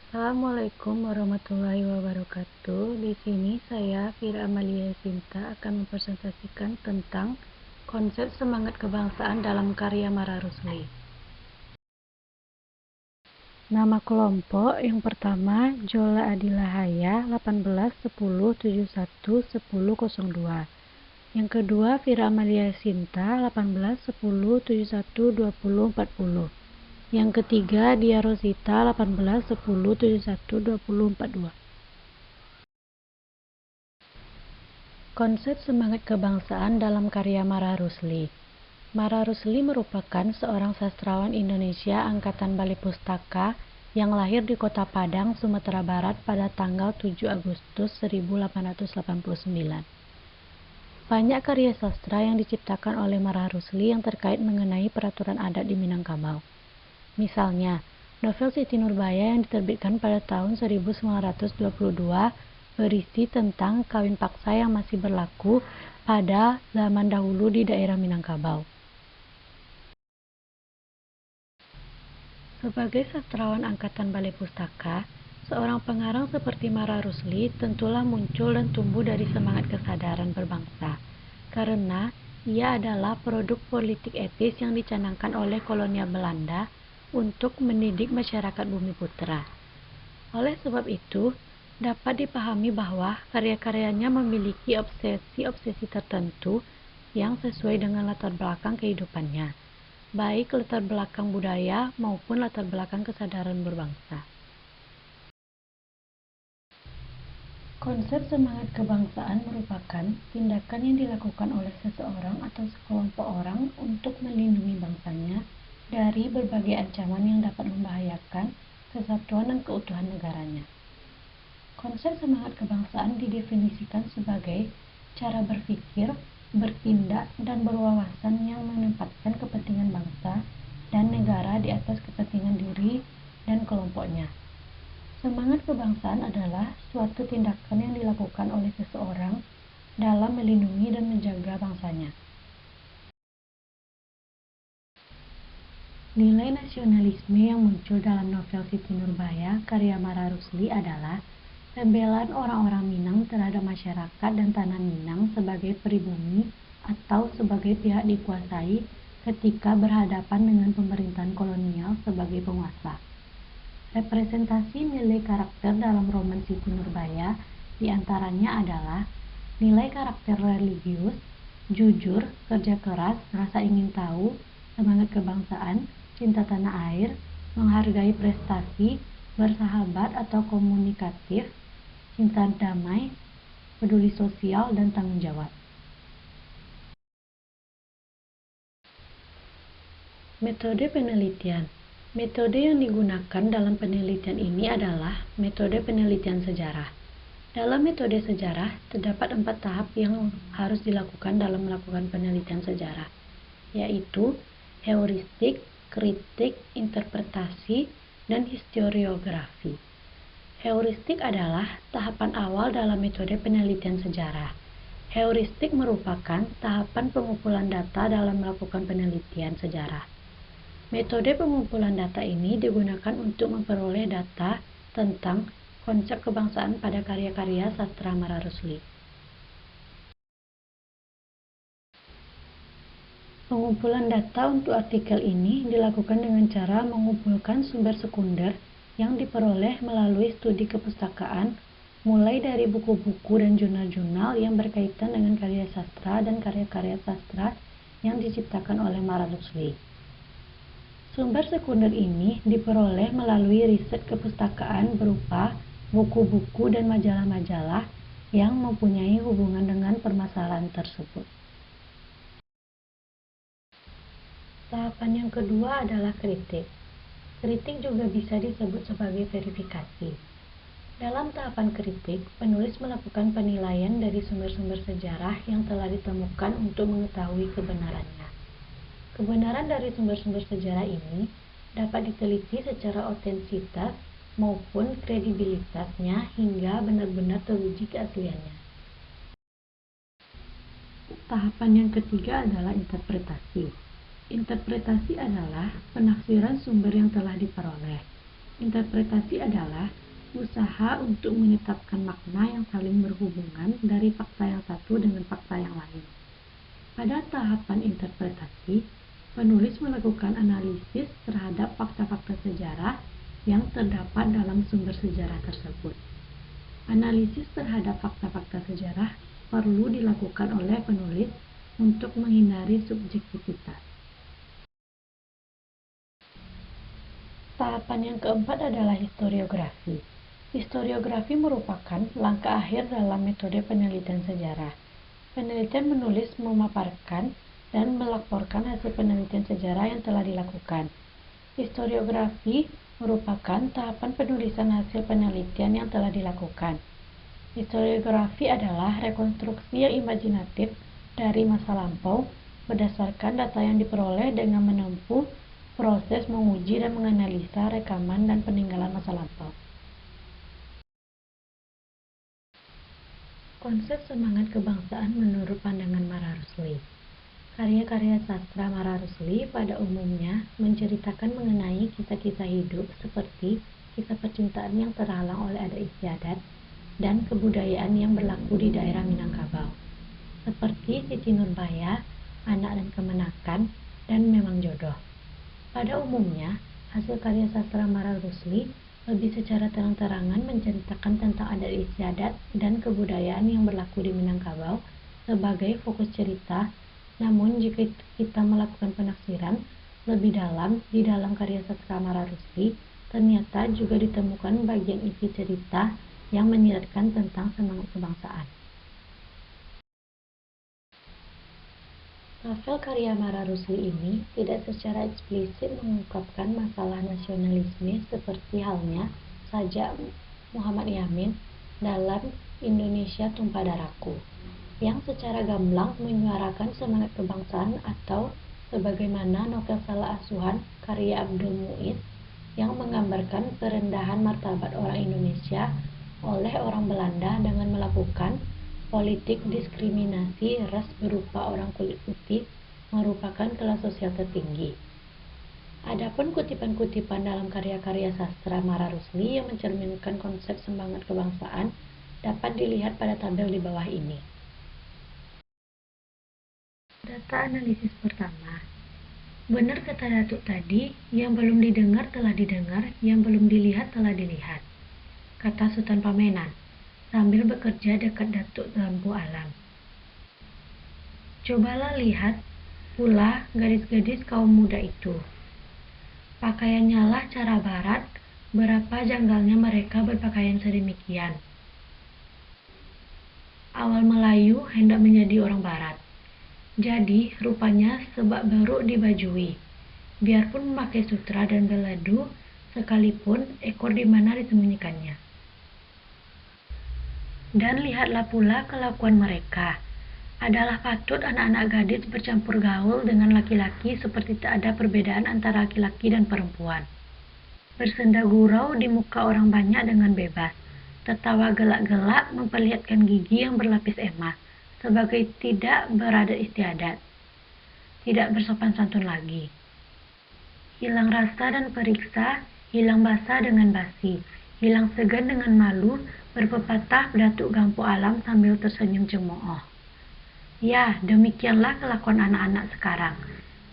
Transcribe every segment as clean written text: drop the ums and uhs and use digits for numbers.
Assalamualaikum warahmatullahi wabarakatuh. Di sini saya, Fira Amalia Sinta, akan mempresentasikan tentang konsep semangat kebangsaan dalam karya Mara Rusli. Nama kelompok yang pertama Jola Adilahaya 18-10-71-1002. Yang kedua Fira Amalia Sinta 18-10-71-2040. Yang ketiga Dia Rosita 18-10-71-2042. Konsep semangat kebangsaan dalam karya Mara Rusli. Mara Rusli merupakan seorang sastrawan Indonesia angkatan Bali Pustaka yang lahir di Kota Padang, Sumatera Barat pada tanggal 7 Agustus 1889. Banyak karya sastra yang diciptakan oleh Mara Rusli yang terkait mengenai peraturan adat di Minangkabau. Misalnya, novel Siti Nurbaya yang diterbitkan pada tahun 1922 berisi tentang kawin paksa yang masih berlaku pada zaman dahulu di daerah Minangkabau. Sebagai sastrawan angkatan Balai Pustaka, seorang pengarang seperti Mara Rusli tentulah muncul dan tumbuh dari semangat kesadaran berbangsa, karena ia adalah produk politik etis yang dicanangkan oleh kolonial Belanda untuk mendidik masyarakat Bumi Putra. Oleh sebab itu, dapat dipahami bahwa karya-karyanya memiliki obsesi-obsesi tertentu yang sesuai dengan latar belakang kehidupannya, baik latar belakang budaya maupun latar belakang kesadaran berbangsa. Konsep semangat kebangsaan merupakan tindakan yang dilakukan oleh seseorang atau sekelompok orang untuk melindungi bangsanya dari berbagai ancaman yang dapat membahayakan kesatuan dan keutuhan negaranya. Konsep semangat kebangsaan didefinisikan sebagai cara berpikir, bertindak, dan berwawasan yang menempatkan kepentingan bangsa dan negara di atas kepentingan diri dan kelompoknya. Semangat kebangsaan adalah suatu tindakan yang dilakukan oleh seseorang dalam melindungi dan menjaga bangsanya. Nilai nasionalisme yang muncul dalam novel Siti Nurbaya karya Mara Rusli adalah pembelaan orang-orang Minang terhadap masyarakat dan tanah Minang sebagai pribumi atau sebagai pihak dikuasai ketika berhadapan dengan pemerintahan kolonial sebagai penguasa. Representasi nilai karakter dalam roman Siti Nurbaya diantaranya adalah nilai karakter religius, jujur, kerja keras, rasa ingin tahu, semangat kebangsaan, cinta tanah air, menghargai prestasi, bersahabat atau komunikatif, cinta damai, peduli sosial, dan tanggung jawab. Metode penelitian. Metode yang digunakan dalam penelitian ini adalah metode penelitian sejarah. Dalam metode sejarah, terdapat 4 tahap yang harus dilakukan dalam melakukan penelitian sejarah, yaitu heuristik, kritik, interpretasi, dan historiografi. Heuristik adalah tahapan awal dalam metode penelitian sejarah. Heuristik merupakan tahapan pengumpulan data dalam melakukan penelitian sejarah. Metode pengumpulan data ini digunakan untuk memperoleh data tentang konsep kebangsaan pada karya-karya sastra Mara Rusli. Pengumpulan data untuk artikel ini dilakukan dengan cara mengumpulkan sumber sekunder yang diperoleh melalui studi kepustakaan, mulai dari buku-buku dan jurnal-jurnal yang berkaitan dengan karya sastra dan karya-karya sastra yang diciptakan oleh Mara Rusli. Sumber sekunder ini diperoleh melalui riset kepustakaan berupa buku-buku dan majalah-majalah yang mempunyai hubungan dengan permasalahan tersebut. Tahapan yang kedua adalah kritik. Kritik juga bisa disebut sebagai verifikasi. Dalam tahapan kritik, penulis melakukan penilaian dari sumber-sumber sejarah yang telah ditemukan untuk mengetahui kebenarannya. Kebenaran dari sumber-sumber sejarah ini dapat diteliti secara otentisitas maupun kredibilitasnya hingga benar-benar teruji keasliannya. Tahapan yang ketiga adalah interpretasi. Interpretasi adalah penafsiran sumber yang telah diperoleh. Interpretasi adalah usaha untuk menetapkan makna yang saling berhubungan dari fakta yang satu dengan fakta yang lain. Pada tahapan interpretasi, penulis melakukan analisis terhadap fakta-fakta sejarah yang terdapat dalam sumber sejarah tersebut. Analisis terhadap fakta-fakta sejarah perlu dilakukan oleh penulis untuk menghindari subjektivitas. Tahapan yang keempat adalah historiografi. Historiografi merupakan langkah akhir dalam metode penelitian sejarah. Penelitian menulis, memaparkan, dan melaporkan hasil penelitian sejarah yang telah dilakukan. Historiografi merupakan tahapan penulisan hasil penelitian yang telah dilakukan. Historiografi adalah rekonstruksi yang imajinatif dari masa lampau berdasarkan data yang diperoleh dengan menempuh proses menguji dan menganalisa rekaman dan peninggalan masa lampau. Konsep semangat kebangsaan menurut pandangan Mara Rusli. Karya-karya sastra Mara Rusli pada umumnya menceritakan mengenai kisah-kisah hidup seperti kisah percintaan yang terhalang oleh adat istiadat dan kebudayaan yang berlaku di daerah Minangkabau, seperti Siti Nurbaya, Anak dan Kemenakan, dan Memang Jodoh. Pada umumnya, hasil karya sastra Mara Rusli lebih secara terang-terangan menceritakan tentang adat istiadat dan kebudayaan yang berlaku di Minangkabau sebagai fokus cerita. Namun jika kita melakukan penafsiran lebih dalam di dalam karya sastra Mara Rusli, ternyata juga ditemukan bagian isi cerita yang menyiratkan tentang semangat kebangsaan. Novel karya Mara Rusli ini tidak secara eksplisit mengungkapkan masalah nasionalisme seperti halnya saja Muhammad Yamin dalam Indonesia Tumpah Darahku, yang secara gamblang menyuarakan semangat kebangsaan, atau sebagaimana novel Salah Asuhan karya Abdul Muiz yang menggambarkan perendahan martabat orang Indonesia oleh orang Belanda dengan melakukan politik diskriminasi ras berupa orang kulit putih merupakan kelas sosial tertinggi. Adapun kutipan-kutipan dalam karya-karya sastra Mara Rusli yang mencerminkan konsep semangat kebangsaan dapat dilihat pada tabel di bawah ini. Data analisis pertama. Benar kata Datuk tadi, yang belum didengar telah didengar, yang belum dilihat telah dilihat. Kata Sultan Pamenan sambil bekerja dekat Datuk Lampu Alam. Cobalah lihat pula gadis-gadis kaum muda itu. Pakaiannya lah cara barat, berapa janggalnya mereka berpakaian sedemikian. Awal Melayu hendak menjadi orang barat. Jadi rupanya sebab baru dibajui. Biarpun memakai sutra dan beladu, sekalipun ekor di mana disembunyikannya. Dan lihatlah pula kelakuan mereka. Adalah patut anak-anak gadis bercampur gaul dengan laki-laki seperti tak ada perbedaan antara laki-laki dan perempuan. Bersenda gurau di muka orang banyak dengan bebas. Tertawa gelak-gelak memperlihatkan gigi yang berlapis emas, sebagai tidak beradat istiadat. Tidak bersopan santun lagi. Hilang rasa dan periksa, hilang basa dengan basi, hilang segan dengan malu, berpepatah Datuk Gampu Alam sambil tersenyum cemooh. Ya, demikianlah kelakuan anak-anak sekarang.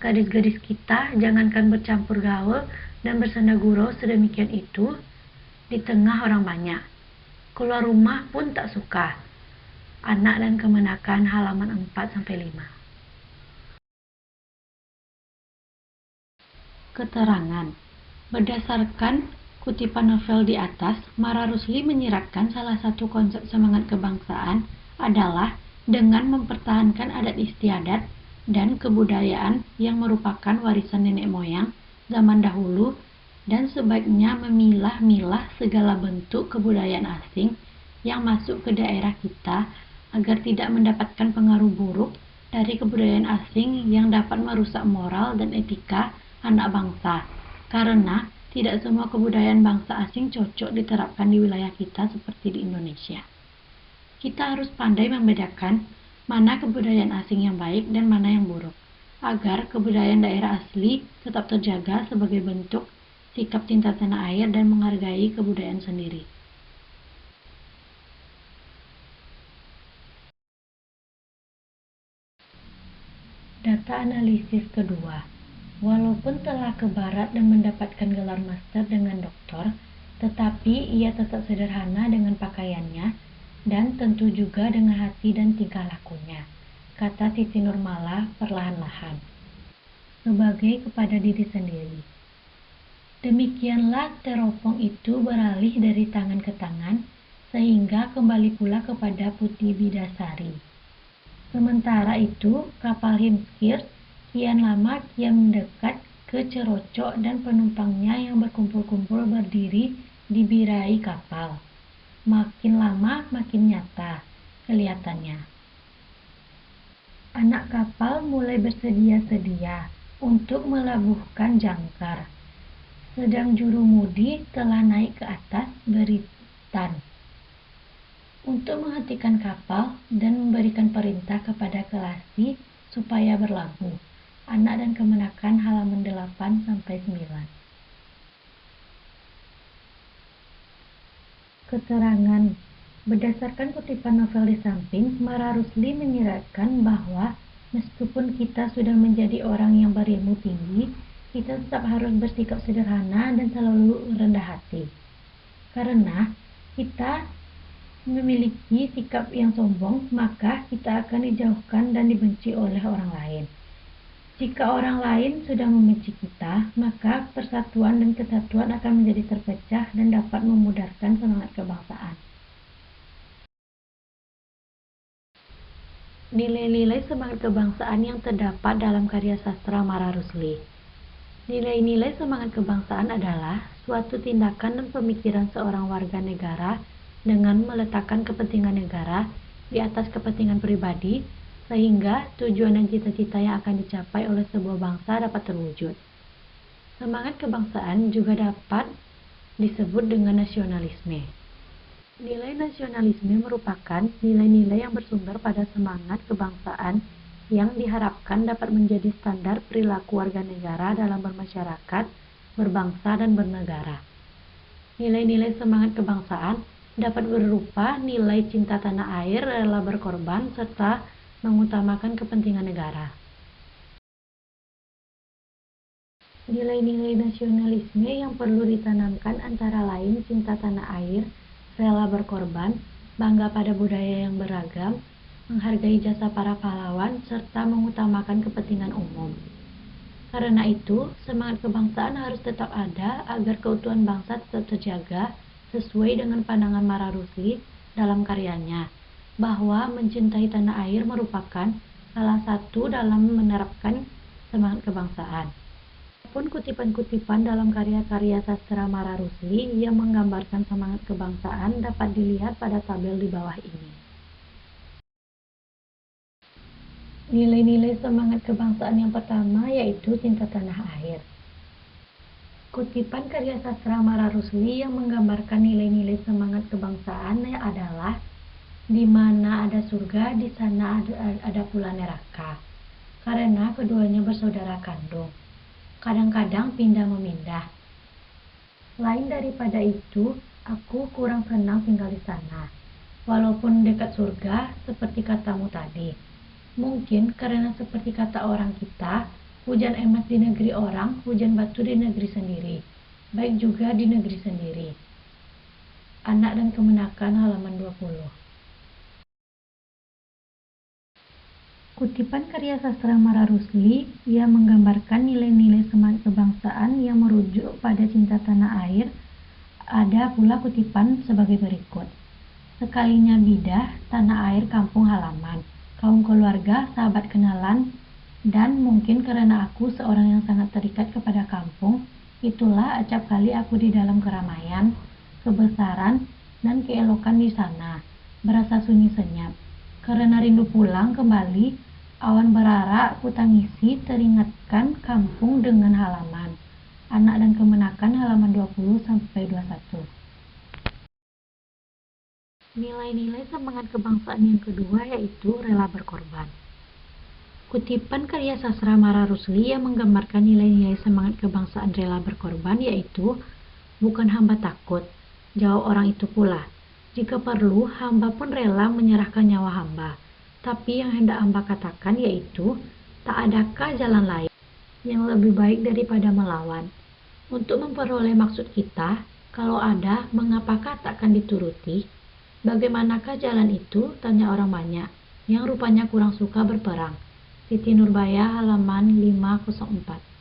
Gadis-gadis kita jangankan bercampur gaul dan bersenda gurau sedemikian itu di tengah orang banyak. Keluar rumah pun tak suka. Anak dan Kemenakan halaman 4-5. Keterangan. Berdasarkan kutipan novel di atas, Mara Rusli menyiratkan salah satu konsep semangat kebangsaan adalah dengan mempertahankan adat istiadat dan kebudayaan yang merupakan warisan nenek moyang zaman dahulu, dan sebaiknya memilah-milah segala bentuk kebudayaan asing yang masuk ke daerah kita agar tidak mendapatkan pengaruh buruk dari kebudayaan asing yang dapat merusak moral dan etika anak bangsa, karena tidak semua kebudayaan bangsa asing cocok diterapkan di wilayah kita seperti di Indonesia. Kita harus pandai membedakan mana kebudayaan asing yang baik dan mana yang buruk, agar kebudayaan daerah asli tetap terjaga sebagai bentuk sikap cinta tanah air, dan menghargai kebudayaan sendiri. Data analisis kedua. Walaupun telah ke barat dan mendapatkan gelar master dengan doktor, tetapi ia tetap sederhana dengan pakaiannya dan tentu juga dengan hati dan tingkah lakunya, kata Siti Nurmala perlahan-lahan. Sebagai kepada diri sendiri. Demikianlah teropong itu beralih dari tangan ke tangan, sehingga kembali pula kepada Putih Bidasari. Sementara itu, kapal Himskir kian lama kian mendekat ke cerocok dan penumpangnya yang berkumpul-kumpul berdiri di birai kapal. Makin lama makin nyata kelihatannya. Anak kapal mulai bersedia-sedia untuk melabuhkan jangkar, sedang jurumudi telah naik ke atas beritan untuk menghentikan kapal dan memberikan perintah kepada Kelasi supaya berlabuh. Anak dan Kemenakan halaman 8-9. Keterangan. Berdasarkan kutipan novel di samping, Mara Rusli menyiratkan bahwa meskipun kita sudah menjadi orang yang berilmu tinggi, kita tetap harus bersikap sederhana dan selalu rendah hati. Karena kita memiliki sikap yang sombong, maka kita akan dijauhkan dan dibenci oleh orang lain. Jika orang lain sudah membenci kita, maka persatuan dan kesatuan akan menjadi terpecah dan dapat memudarkan semangat kebangsaan. Nilai-nilai semangat kebangsaan yang terdapat dalam karya sastra Mara Rusli. Nilai-nilai semangat kebangsaan adalah suatu tindakan dan pemikiran seorang warga negara dengan meletakkan kepentingan negara di atas kepentingan pribadi, sehingga tujuan dan cita-cita yang akan dicapai oleh sebuah bangsa dapat terwujud. Semangat kebangsaan juga dapat disebut dengan nasionalisme. Nilai nasionalisme merupakan nilai-nilai yang bersumber pada semangat kebangsaan yang diharapkan dapat menjadi standar perilaku warga negara dalam bermasyarakat, berbangsa, dan bernegara. Nilai-nilai semangat kebangsaan dapat berupa nilai cinta tanah air, rela berkorban, serta mengutamakan kepentingan negara. Nilai-nilai nasionalisme yang perlu ditanamkan antara lain cinta tanah air, rela berkorban, bangga pada budaya yang beragam, menghargai jasa para pahlawan, serta mengutamakan kepentingan umum. Karena itu, semangat kebangsaan harus tetap ada agar keutuhan bangsa tetap terjaga sesuai dengan pandangan Mara Rusli dalam karyanya, bahwa mencintai tanah air merupakan salah satu dalam menerapkan semangat kebangsaan. Pun kutipan-kutipan dalam karya-karya sastra Mara Rusli yang menggambarkan semangat kebangsaan dapat dilihat pada tabel di bawah ini. Nilai-nilai semangat kebangsaan yang pertama yaitu cinta tanah air. Kutipan karya sastra Mara Rusli yang menggambarkan nilai-nilai semangat kebangsaan adalah di mana ada surga, di sana ada pula neraka. Karena keduanya bersaudara kandung. Kadang-kadang pindah memindah. Lain daripada itu, aku kurang senang tinggal di sana. Walaupun dekat surga, seperti katamu tadi. Mungkin karena seperti kata orang kita, hujan emas di negeri orang, hujan batu di negeri sendiri. Baik juga di negeri sendiri. Anak dan Kemenakan halaman 20. Kutipan karya sastra Mara Rusli yang menggambarkan nilai-nilai semangat kebangsaan yang merujuk pada cinta tanah air. Ada pula kutipan sebagai berikut. Sekalinya bidah, tanah air kampung halaman, kaum keluarga, sahabat kenalan, dan mungkin karena aku seorang yang sangat terikat kepada kampung, itulah acap kali aku di dalam keramaian, kebesaran, dan keelokan di sana, berasa sunyi senyap. Karena rindu pulang kembali, awan berarak ku tangisi teringatkan kampung dengan halaman. Anak dan Kemenakan halaman 20-21. Nilai-nilai semangat kebangsaan yang kedua yaitu rela berkorban. Kutipan karya sastra Mara Rusli yang menggambarkan nilai-nilai semangat kebangsaan rela berkorban yaitu, "Bukan hamba takut," jawab orang itu pula. "Jika perlu, hamba pun rela menyerahkan nyawa hamba. Tapi yang hendak hamba katakan yaitu, tak adakah jalan lain yang lebih baik daripada melawan? Untuk memperoleh maksud kita, kalau ada, mengapakah takkan dituruti? Bagaimanakah jalan itu?" tanya orang banyak, yang rupanya kurang suka berperang. Siti Nurbaya, halaman 504.